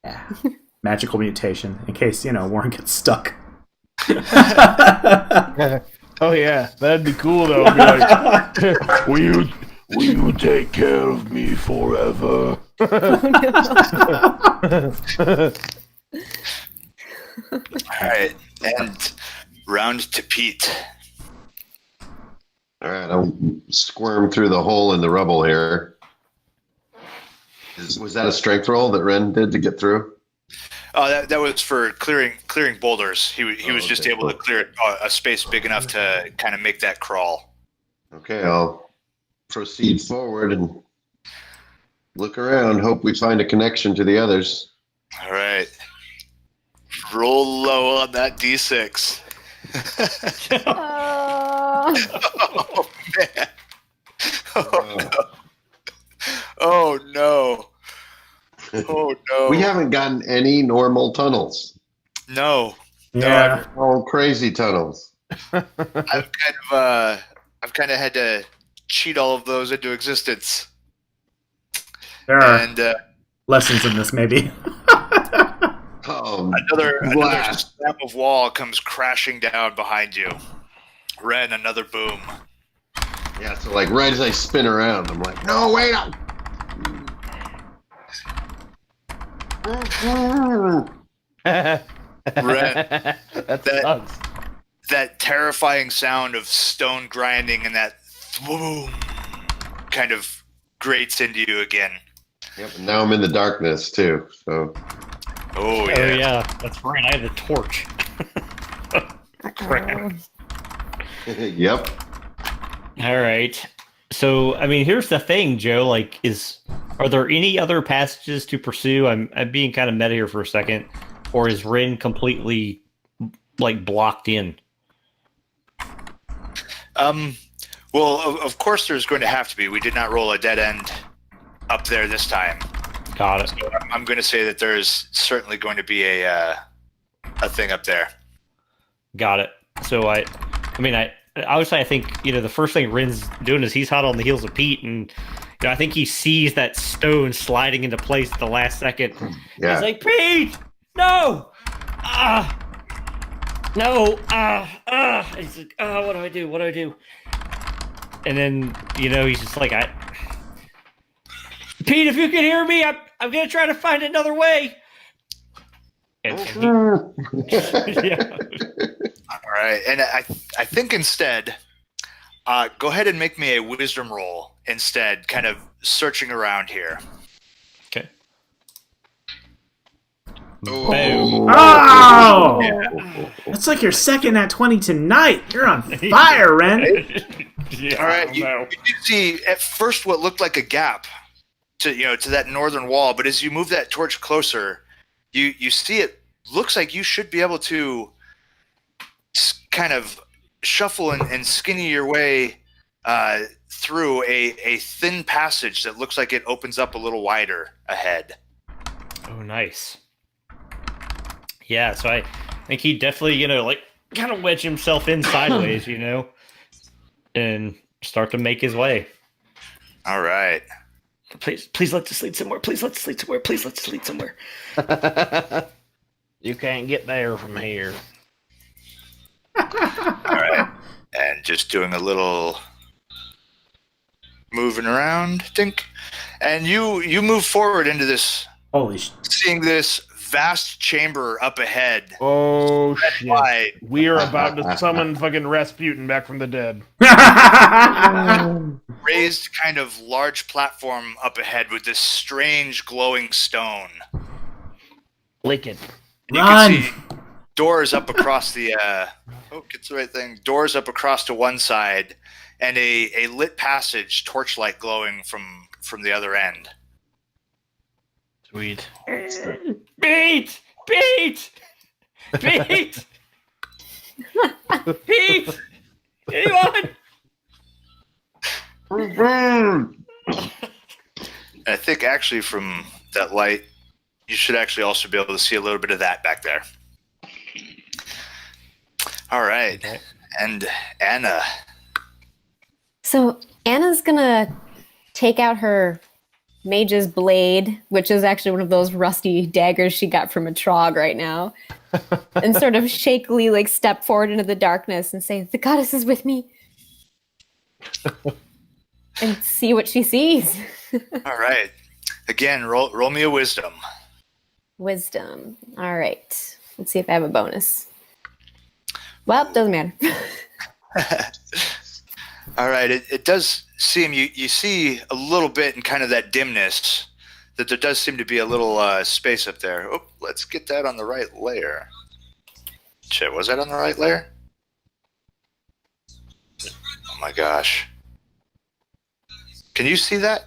Yeah. Magical mutation, in case Warren gets stuck. Oh yeah, that'd be cool though. Be like, will you take care of me forever? All right, and round to Pete. All right, I'll squirm through the hole in the rubble here. Was that a strength roll that Ren did to get through? Oh, that was for clearing boulders. He was just okay, able to cool. clear a space big enough to kind of make that crawl. Okay, I'll proceed forward and look around. Hope we find a connection to the others. All right. Roll low on that d6. Oh man. Oh no. Oh no. We haven't gotten any normal tunnels. No. Yeah. All crazy tunnels. I've kind of had to cheat all of those into existence. There are And lessons in this, maybe. another blast. slab of wall comes crashing down behind you. Ren, another boom. Yeah, so like right as I spin around, I'm like, no, wait up. Ren, That sucks. that terrifying sound of stone grinding and that boom kind of grates into you again. Yep, and now I'm in the darkness too. So Oh Oh yeah. yeah, that's right. I have the torch. Crap. yep. All right. So, I mean, here's the thing, Joe. Like, are there any other passages to pursue? I'm being kind of meta here for a second, or is Rin completely like blocked in? Well, of course, there's going to have to be. We did not roll a dead end up there this time. Got it. So I'm going to say that there's certainly going to be a thing up there. Got it. So I obviously I think the first thing Rin's doing is he's hot on the heels of Pete, and I think he sees that stone sliding into place at the last second. Yeah. He's like, Pete, no, no, He's like, what do I do? What do I do? And then he's just like, Pete, if you can hear me, I'm gonna try to find another way. And yeah. All right, and I think instead, go ahead and make me a wisdom roll instead, kind of searching around here. Okay. Boom. Oh! That's like your second at 20 tonight. You're on fire, Ren. Yeah, All right, you do see at first what looked like a gap to that northern wall, but as you move that torch closer, you see it looks like you should be able to kind of shuffle and skinny your way through a thin passage that looks like it opens up a little wider ahead. Oh, nice. Yeah, so I think he definitely, kind of wedge himself in sideways, and start to make his way. All right. Please let us lead somewhere. Please let us lead somewhere. Please let us lead somewhere. You can't get there from here. All right. And just doing a little moving around, think. And you move forward into this, Holy shit. seeing this vast chamber up ahead. Oh shit! Wide. We are about to summon fucking Rasputin back from the dead. Raised kind of large platform up ahead with this strange glowing stone. Lick it. You Run! can see doors up across the gets the right thing. Doors up across to one side, and a lit passage, torchlight glowing from the other end. Sweet. Pete! Pete! Pete! Pete! Anyone? And I think actually from that light, you should actually also be able to see a little bit of that back there. All right. Okay. And Anna. So Anna's gonna take out her mage's blade, which is actually one of those rusty daggers she got from a Trog right now, and sort of shakily step forward into the darkness and say, "The goddess is with me," and see what she sees. All right. Again, roll me a wisdom. Wisdom. All right. Let's see if I have a bonus. Well, doesn't matter. All right. It does seem you see a little bit in kind of that dimness that there does seem to be a little space up there. Oh, let's get that on the right layer. Shit, was that on the right layer? Oh my gosh. Can you see that?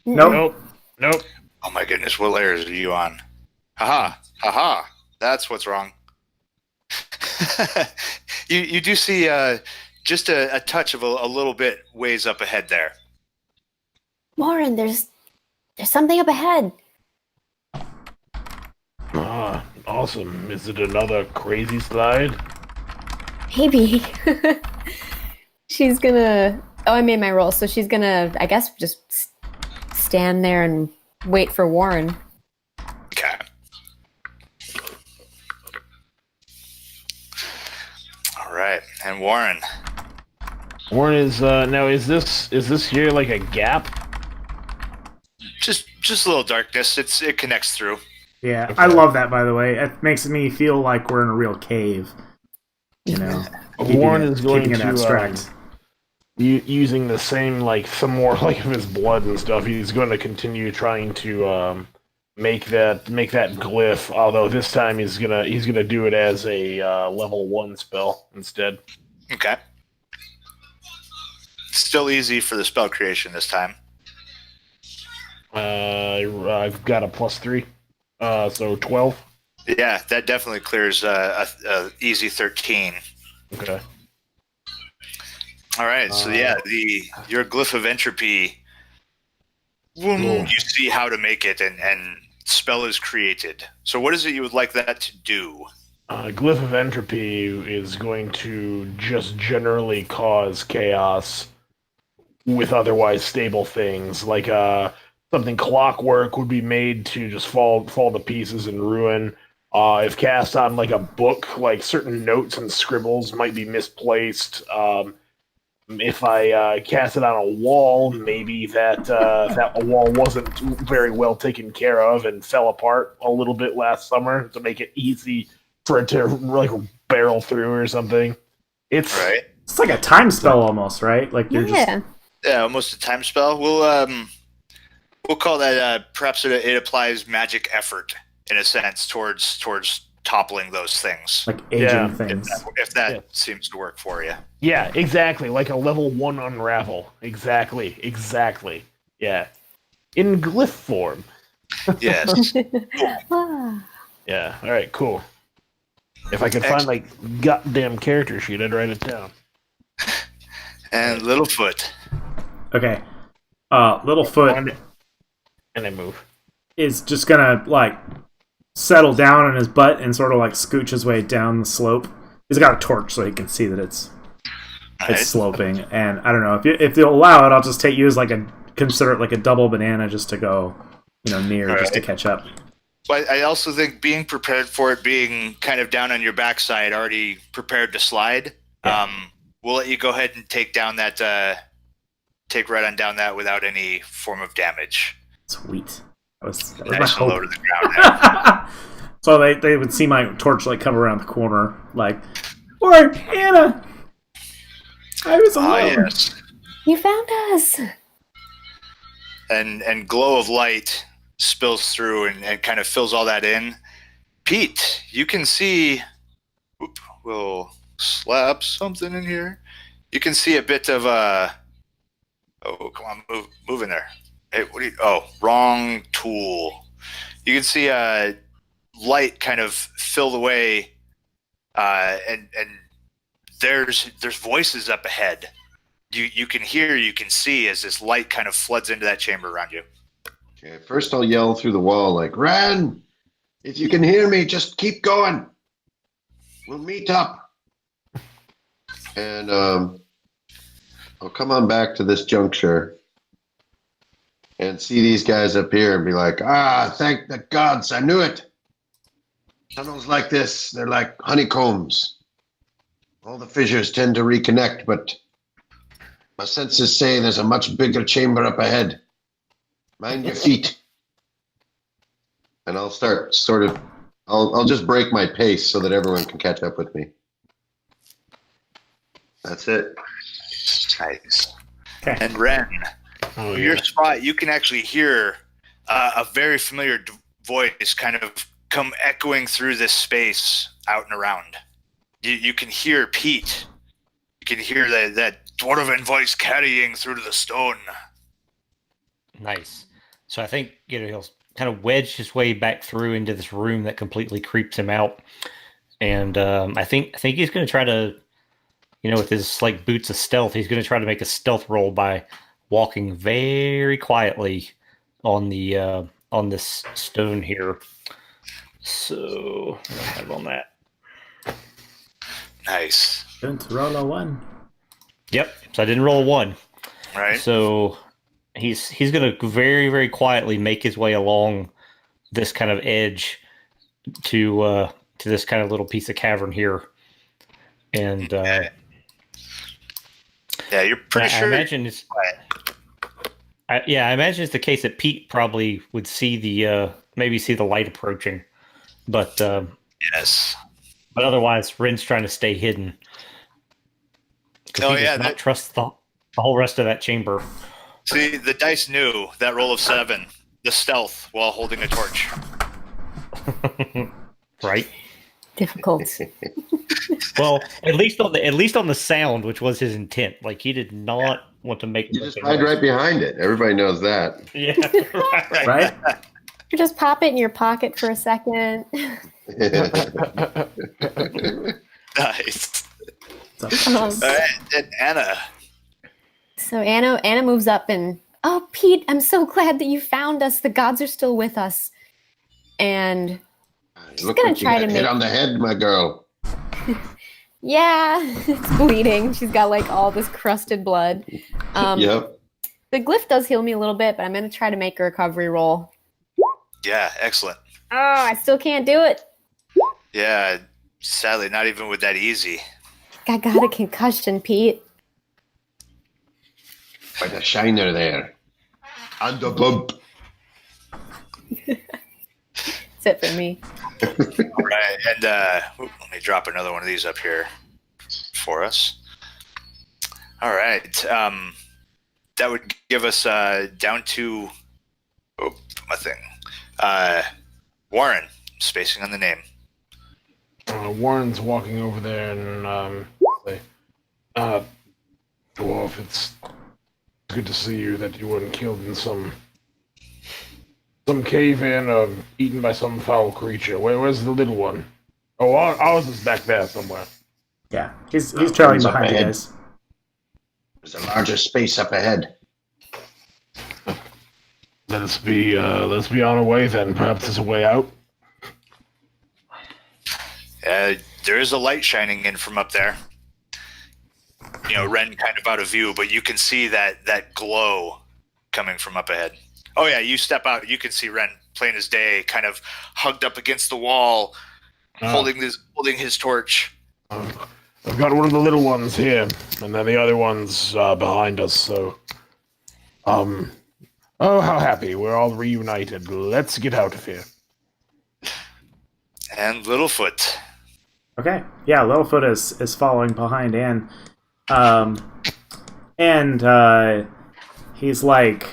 Nope. Nope. Oh my goodness, what layers are you on? Haha, haha, that's what's wrong. you do see just a touch of a little bit ways up ahead there. Warren, there's something up ahead. Ah, awesome. Is it another crazy slide? Maybe. She's gonna. Oh, I made my roll, so she's gonna, I guess, just stand there and wait for Warren. Okay. All right, and Warren. Warren is now. Is this here like a gap? Just a little darkness. It connects through. Yeah, I love that, by the way. It makes me feel like we're in a real cave. You know? Warren is going keeping it to abstract. using the same some more of his blood and stuff. He's going to continue trying to make that glyph. Although this time he's gonna do it as a level 1 spell instead. Okay. Still easy for the spell creation this time. I've got a +3, so 12. Yeah, that definitely clears a easy 13. Okay. All right, so yeah, your glyph of entropy. Cool. You see how to make it, and spell is created. So, what is it you would like that to do? Glyph of entropy is going to just generally cause chaos with otherwise stable things, like something clockwork would be made to just fall to pieces and ruin. If cast on a book, certain notes and scribbles might be misplaced. If I cast it on a wall, maybe that wall wasn't very well taken care of and fell apart a little bit last summer to make it easy for it to barrel through or something. It's Right. It's like a time spell almost, right? Like you're Yeah. Yeah, almost a time spell. We'll call that perhaps it applies magic effort in a sense towards toppling those things. like aging Yeah. things. If that Yeah. seems to work for you. Yeah, exactly. Like a level 1 unravel. Exactly. Yeah. In glyph form. Yes. Ah. Yeah. All right, cool. If I could find goddamn character sheet, I'd write it down. And Littlefoot. Okay. Littlefoot And I move. is just gonna settle down on his butt and sort of scooch his way down the slope. He's got a torch so he can see that it's Right. sloping. And I don't know if they'll allow it, I'll just take you as consider it like a double banana just to go near just to catch up. But I also think being prepared for it being kind of down on your backside, already prepared to slide. Yeah. We'll let you go ahead and take down that. Take right on down that without any form of damage. Sweet. That was my Nice and hope. low to the ground there. So they would see my torch come around the corner or Anna, I was alone. Ah, yes. You found us. And glow of light spills through and kind of fills all that in. Pete, you can see. We'll slap something in here. You can see a bit of Oh, come on, move in there. Hey, what are you? Oh, wrong tool. You can see light kind of fill the way, and there's voices up ahead. You can hear, you can see as this light kind of floods into that chamber around you. Okay, first I'll yell through the wall Ren, if you can hear me, just keep going. We'll meet up. And I'll come on back to this juncture and see these guys up here and be like, thank the gods, I knew it. Tunnels like this, they're like honeycombs. All the fissures tend to reconnect, but my senses say there's a much bigger chamber up ahead. Mind your feet. And I'll start I'll just break my pace so that everyone can catch up with me. That's it. Nice. Okay. And Ren, Oh, from your spot, you can actually hear a very familiar voice kind of come echoing through this space out and around. You can hear Pete. You can hear that dwarven voice carrying through to the stone. Nice. So I think he'll kind of wedge his way back through into this room that completely creeps him out, and I think he's going to try to, with his like boots of stealth, he's going to try to make a stealth roll by walking very quietly on the on this stone here. So what do I have on that? Nice. Don't roll a 1. Yep. So I didn't roll a 1. Right. So he's going to very, very quietly make his way along this kind of edge to this kind of little piece of cavern here, and yeah, you're pretty sure. I imagine it's. I imagine it's the case that Pete probably would see the maybe see the light approaching, but yes. But otherwise, Ren's trying to stay hidden. Oh he does not trust the whole rest of that chamber. See, the dice knew that roll of 7, the stealth while holding a torch. Right. Difficult. Well, at least on the sound, which was his intent. Like he did not want to make. You just hide right behind it. Everybody knows that. Yeah. Right. Right? You just pop it in your pocket for a second. Nice. Um, And Anna. So Anna moves up and, oh, Pete, I'm so glad that you found us. The gods are still with us. And Look gonna what you try got to hit make- on the head, my girl. yeah, it's bleeding. She's got like all this crusted blood. Yep. The glyph does heal me a little bit, but I'm going to try to make a recovery roll. Yeah, excellent. Oh, I still can't do it. Yeah, sadly, not even with that easy. I got a concussion, Pete. By the shiner there. And the bump. That's it for me. All right, and let me drop another one of these up here for us. All right, that would give us down to my thing. Warren, spacing on the name. Warren's walking over there and say, Dwarf, it's good to see you, that you weren't killed in some cave-in or eaten by some foul creature. Where's the little one? Oh, ours is back there somewhere. Yeah, he's trailing One's up behind you ahead. guys. There's a larger space up ahead. Let's be on our way then. Perhaps there's a way out. There is a light shining in from up there. Ren kind of out of view, but you can see that glow coming from up ahead. Oh yeah, you step out, you can see Ren plain as day, kind of hugged up against the wall, holding his torch. I've got one of the little ones here, and then the other one's behind us. So, oh, how happy we're all reunited. Let's get out of here. And Littlefoot. Okay. Yeah, Littlefoot is following behind Anne. He's like,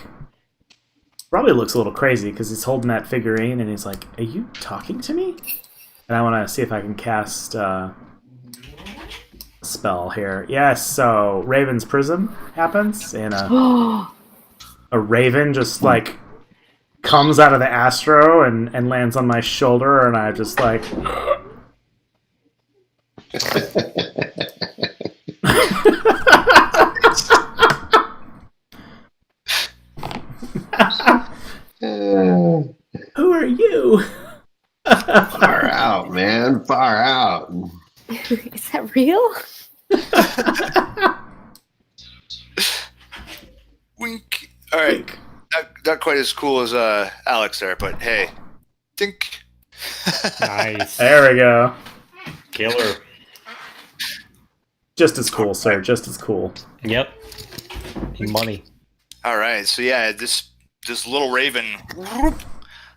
probably looks a little crazy because he's holding that figurine and he's like, are you talking to me? And I want to see if I can cast a spell here. Yes, so Raven's Prism happens and a raven just like comes out of the astro and lands on my shoulder and I just like... Who are you? Far out, man. Far out. Is that real? Wink. All right. Not quite as cool as Alex there, but hey. Think. Nice. There we go. Killer. Just as cool, sir. Just as cool. Yep. Money. All right. So yeah, this little raven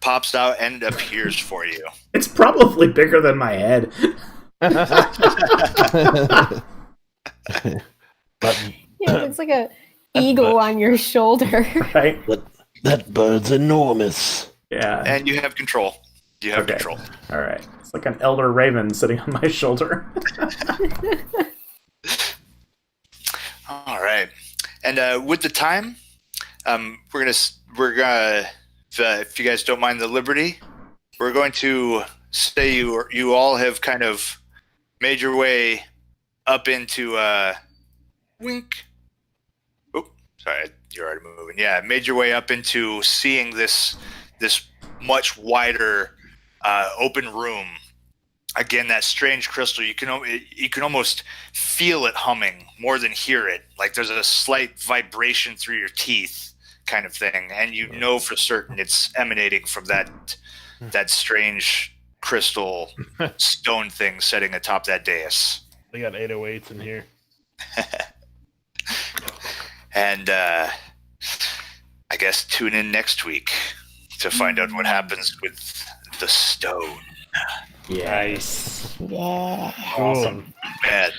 pops out and appears for you. It's probably bigger than my head. But Yeah, it's like a eagle on your shoulder. Right? That bird's enormous. Yeah. And you have control. You have Okay. control. All right. It's like an elder raven sitting on my shoulder. All right. And with the time, we're gonna if you guys don't mind the liberty, we're going to say you all have kind of made your way up into wink. Oh, sorry, you're already moving. Yeah, made your way up into seeing this much wider open room. Again, that strange crystal. You can almost feel it humming more than hear it. Like there's a slight vibration through your teeth, kind of thing, and you know for certain it's emanating from that strange crystal stone thing sitting atop that dais. They got 808s in here. And I guess tune in next week to find out what happens with the stone. Nice. Yeah. Awesome. Man,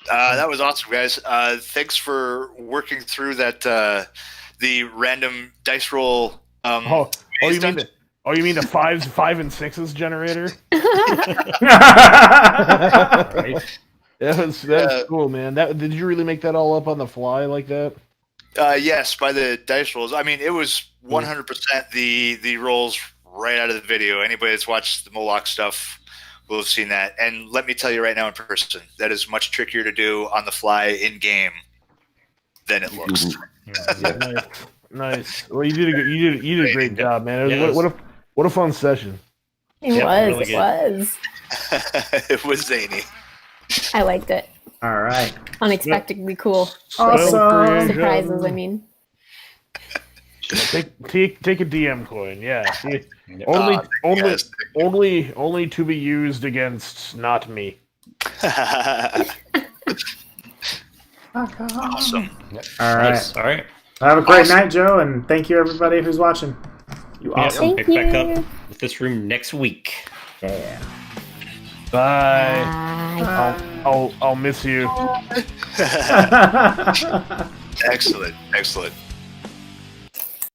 that was awesome, guys. Thanks for working through that the random dice roll. You stunt. mean the 5s, 5 and 6s generator? Right. That's cool, man. Did you really make that all up on the fly like that? Yes, by the dice rolls. I mean, it was 100% the rolls right out of the video. Anybody that's watched the Moloch stuff will have seen that. And let me tell you right now in person, that is much trickier to do on the fly in game than it looks. Nice. Well, you did a great job, man. What a fun session. It really good. was. It was zany. I liked it. All right. Unexpectedly cool. Awesome. Surprises, I mean. Take a DM coin, yeah. See, Yes. only to be used against not me. Awesome. All right. Nice. All right. Have a great Awesome. night, Joe, and thank you everybody who's watching. You Yeah, awesome. we'll pick back up with this room next week. Yeah. Bye. Bye. I'll miss you. Excellent.